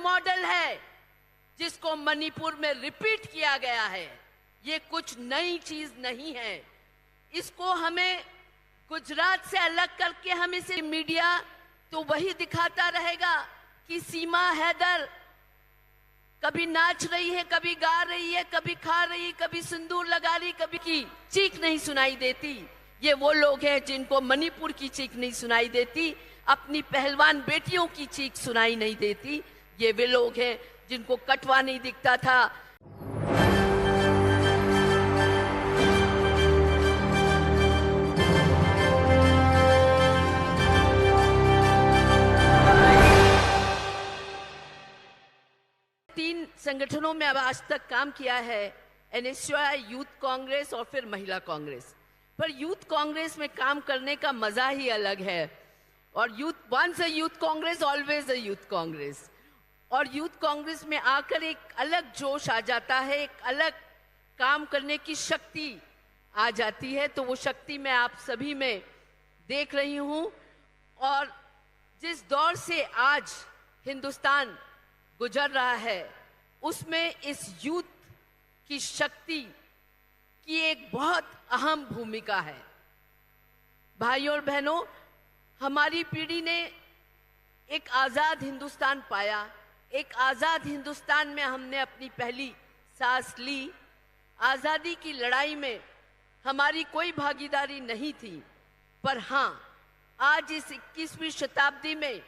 Model है जिसको मणिपुर में रिपीट किया गया है। ये कुछ नई चीज नहीं है। इसको हमें गुजरात से अलग करके हम इसे मीडिया तो वही दिखाता रहेगा कि सीमा हैदर कभी नाच रही है, कभी गा रही है, कभी खा रही, कभी सिंदूर लगा रही, कभी की चीख नहीं सुनाई देती। ये वो लोग हैं जिनको मणिपुर की चीख नहीं सुनाई देती, अपनी पहलवान बेटियों की चीख सुनाई नहीं देती। ये वे लोग हैं जिनको कटवा नहीं दिखता था। तीन संगठनों में अब आज तक काम किया है, एनएसयूआई, यूथ कांग्रेस और फिर महिला कांग्रेस। पर यूथ कांग्रेस में काम करने का मजा ही अलग है। और once a Youth Congress always a Youth Congress. और यूथ कांग्रेस में आकर एक अलग जोश आ जाता है, एक अलग काम करने की शक्ति आ जाती है। तो वो शक्ति मैं आप सभी में देख रही हूं। और जिस दौर से आज हिंदुस्तान गुजर रहा है उसमें इस यूथ की शक्ति की एक बहुत अहम भूमिका है। भाइयों और बहनों, हमारी पीढ़ी ने एक आजाद हिंदुस्तान पाया। एक आजाद हिंदुस्तान में हमने अपनी पहली सांस ली। आजादी की लड़ाई में हमारी कोई भागीदारी नहीं थी, पर हां, आज इस 21वीं शताब्दी में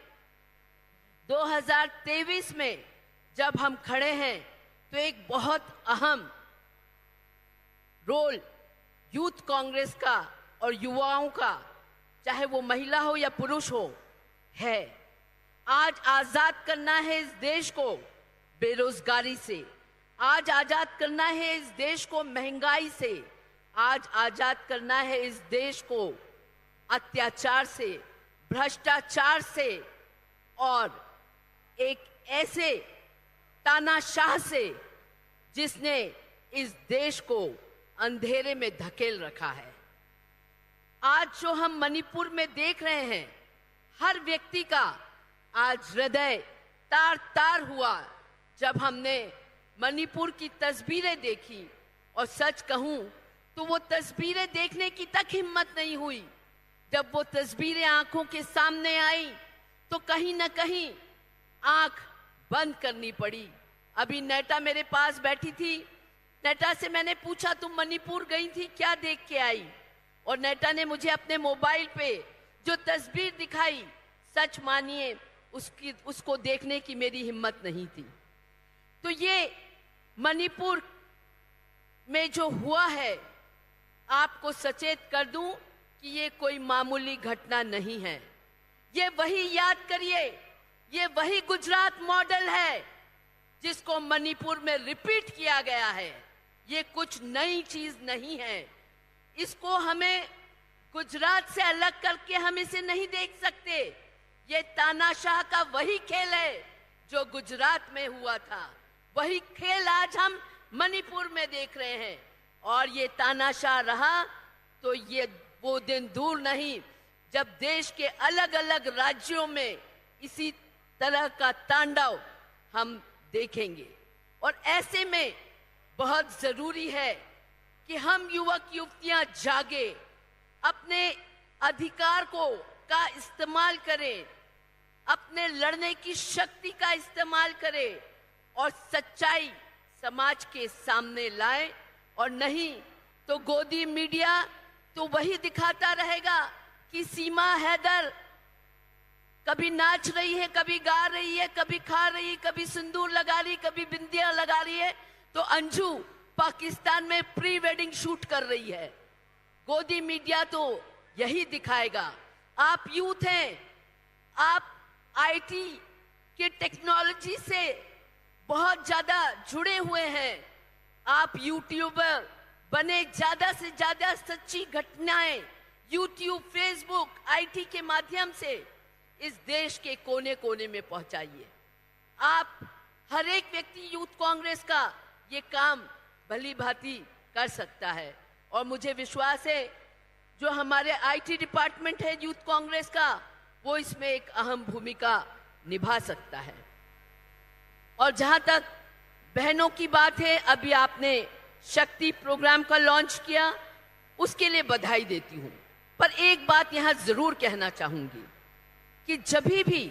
2023 में जब हम खड़े हैं तो एक बहुत अहम रोल यूथ कांग्रेस का और युवाओं का, चाहे वो महिला हो या पुरुष हो, है। आज आजाद करना है इस देश को बेरोजगारी से। आज आजाद करना है इस देश को महंगाई से। आज आजाद करना है इस देश को अत्याचार से, भ्रष्टाचार से और एक ऐसे तानाशाह से जिसने इस देश को अंधेरे में धकेल रखा है। आज जो हम मणिपुर में देख रहे हैं, हर व्यक्ति का आज हृदय तार तार हुआ जब हमने मणिपुर की तस्वीरें देखी। और सच कहूं तो वो तस्वीरें देखने की तक हिम्मत नहीं हुई। जब वो तस्वीरें आंखों के सामने आई तो कहीं ना कहीं आंख बंद करनी पड़ी। अभी नेटा मेरे पास बैठी थी। नेटा से मैंने पूछा, तुम मणिपुर गई थी, क्या देख के आई? और नेटा ने मुझे अपने मोबाइल पे जो तस्वीर दिखाई, सच मानिए उसको देखने की मेरी हिम्मत नहीं थी। तो ये मणिपुर में जो हुआ है, आपको सचेत कर दूं कि ये कोई मामूली घटना नहीं है। ये वही, याद करिए, ये वही गुजरात मॉडल है जिसको मणिपुर में रिपीट किया गया है। ये कुछ नई चीज नहीं है। इसको हमें गुजरात से अलग करके हम इसे नहीं देख सकते। ये तानाशाह का वही खेल है जो गुजरात में हुआ था। वही खेल आज हम मणिपुर में देख रहे हैं। और ये तानाशाह रहा तो ये वो दिन दूर नहीं जब देश के अलग अलग राज्यों में इसी तरह का तांडव हम देखेंगे। और ऐसे में बहुत जरूरी है कि हम युवक युवतियां जागे, अपने अधिकार का इस्तेमाल करें, अपने लड़ने की शक्ति का इस्तेमाल करें और सच्चाई समाज के सामने लाएं। और नहीं तो गोदी मीडिया तो वही दिखाता रहेगा कि सीमा हैदर कभी नाच रही है, कभी गा रही है, कभी खा रही, कभी सिंदूर लगा रही, कभी बिंदिया लगा रही है, तो अंजू पाकिस्तान में प्री वेडिंग शूट कर रही है। गोदी मीडिया तो यही दिखाएगा। आप यूथ हैं, आप आईटी के टेक्नोलॉजी से बहुत ज्यादा जुड़े हुए हैं। आप यूट्यूबर बने, ज्यादा से ज्यादा सच्ची घटनाएं यूट्यूब, फेसबुक, आईटी के माध्यम से इस देश के कोने कोने में पहुंचाइए। आप हर एक व्यक्ति यूथ कांग्रेस का ये काम भली भांति कर सकता है। और मुझे विश्वास है जो हमारे आईटी डिपार्टमेंट है यूथ कांग्रेस का, वो इसमें एक अहम भूमिका निभा सकता है। और जहां तक बहनों की बात है, अभी आपने शक्ति प्रोग्राम का लॉन्च किया, उसके लिए बधाई देती हूं। पर एक बात यहां जरूर कहना चाहूंगी कि जब भी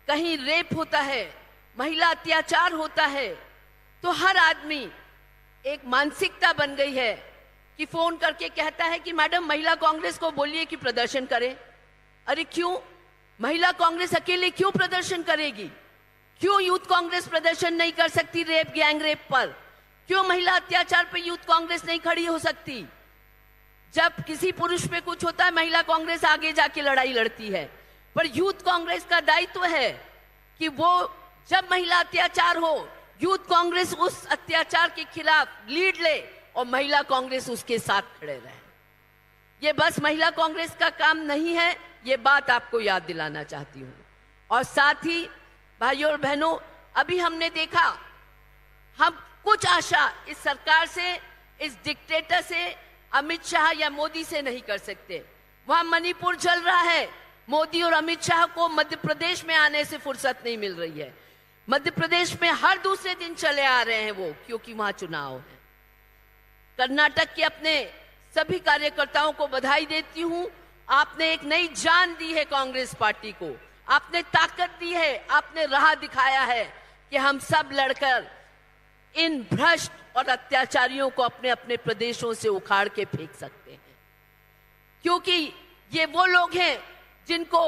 कहीं रेप होता है, महिला अत्याचार होता है, तो हर आदमी एक मानसिकता बन गई है कि फोन करके कहता है कि मैडम महिला कांग्रेस को बोलिए कि प्रदर्शन करे। अरे क्यों? महिला कांग्रेस अकेले क्यों प्रदर्शन करेगी? क्यों यूथ कांग्रेस प्रदर्शन नहीं कर सकती रेप, गैंग रेप पर? क्यों महिला अत्याचार पर यूथ कांग्रेस नहीं खड़ी हो सकती? जब किसी पुरुष पे कुछ होता है, महिला कांग्रेस आगे जाके लड़ाई लड़ती है। पर यूथ कांग्रेस का दायित्व है कि वो जब महिला अत्याचार हो, यूथ कांग्रेस उस अत्याचार के खिलाफ लीड ले और महिला कांग्रेस उसके साथ खड़े रहे। ये बस महिला कांग्रेस का काम नहीं है, ये बात आपको याद दिलाना चाहती हूँ। और साथ ही भाइयों और बहनों, अभी हमने देखा, हम कुछ आशा इस सरकार से, इस डिक्टेटर से, अमित शाह या मोदी से नहीं कर सकते। वहां मणिपुर चल रहा है, मोदी और अमित शाह को मध्य प्रदेश में आने से फुर्सत नहीं मिल रही है। मध्य प्रदेश में हर दूसरे दिन चले आ रहे हैं वो, क्योंकि वहां चुनाव है। कर्नाटक के अपने सभी कार्यकर्ताओं को बधाई देती हूं। आपने एक नई जान दी है कांग्रेस पार्टी को, आपने ताकत दी है, आपने राह दिखाया है कि हम सब लड़कर इन भ्रष्ट और अत्याचारियों को अपने अपने प्रदेशों से उखाड़ के फेंक सकते हैं। क्योंकि ये वो लोग हैं जिनको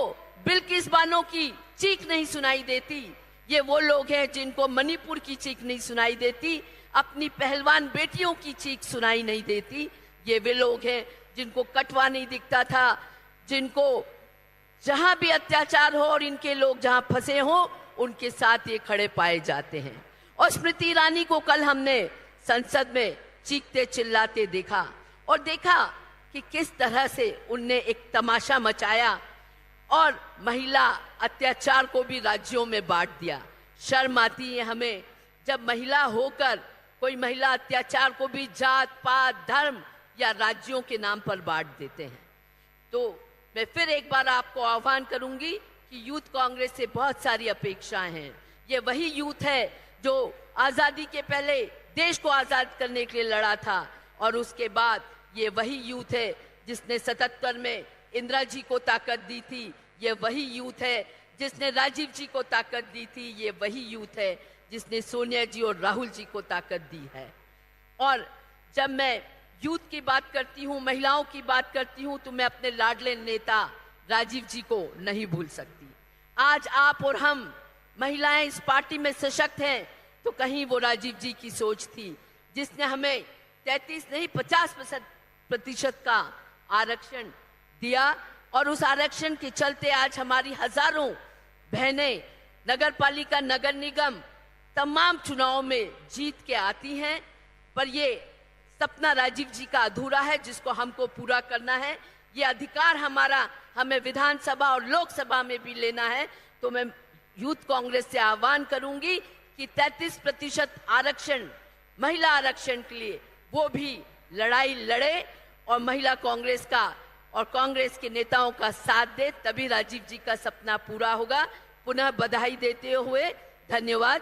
बिल्किस बानो की चीख नहीं सुनाई देती, ये वो लोग हैं जिनको मणिपुर की चीख नहीं सुनाई देती, अपनी पहलवान बेटियों की चीख सुनाई नहीं देती। ये वे लोग हैं जिनको कटवा नहीं दिखता था, जिनको जहां भी अत्याचार हो और इनके लोग जहां फंसे हो, उनके साथ ये खड़े पाए जाते हैं। और स्मृति ईरानी को कल हमने संसद में चीखते चिल्लाते देखा, और देखा कि किस तरह से उनने एक तमाशा मचाया और महिला अत्याचार को भी राज्यों में बांट दिया। शर्म आती है हमें जब महिला होकर कोई महिला अत्याचार को भी जात पात धर्म या राज्यों के नाम पर बांट देते हैं। तो मैं फिर एक बार आपको आह्वान करूंगी कि यूथ कांग्रेस से बहुत सारी अपेक्षाएं हैं। ये वही यूथ है जो आजादी के पहले देश को आजाद करने के लिए लड़ा था, और उसके बाद ये वही यूथ है जिसने 77 में इंदिरा जी को ताकत दी थी। ये वही यूथ है जिसने राजीव जी को ताकत दी थी। ये वही यूथ है जिसने सोनिया जी और राहुल जी को ताकत दी है। और जब मैं यूथ की बात करती हूँ, महिलाओं की बात करती हूँ, तो मैं अपने लाडले नेता राजीव जी को नहीं भूल सकती। आज आप और हम महिलाएं इस पार्टी में सशक्त हैं, तो कहीं वो राजीव जी की सोच थी जिसने हमें 33 नहीं 50% का आरक्षण दिया, और उस आरक्षण के चलते आज हमारी हजारों बहनें नगर पालिका, नगर निगम, तमाम चुनाव में जीत के आती हैं। पर ये सपना राजीव जी का अधूरा है, जिसको हमको पूरा करना है। ये अधिकार हमारा, हमें विधानसभा और लोकसभा में भी लेना है। तो मैं यूथ कांग्रेस से आह्वान करूंगी कि 33% आरक्षण, महिला आरक्षण के लिए वो भी लड़ाई लड़े और महिला कांग्रेस का और कांग्रेस के नेताओं का साथ दे, तभी राजीव जी का सपना पूरा होगा। पुनः बधाई देते हुए धन्यवाद।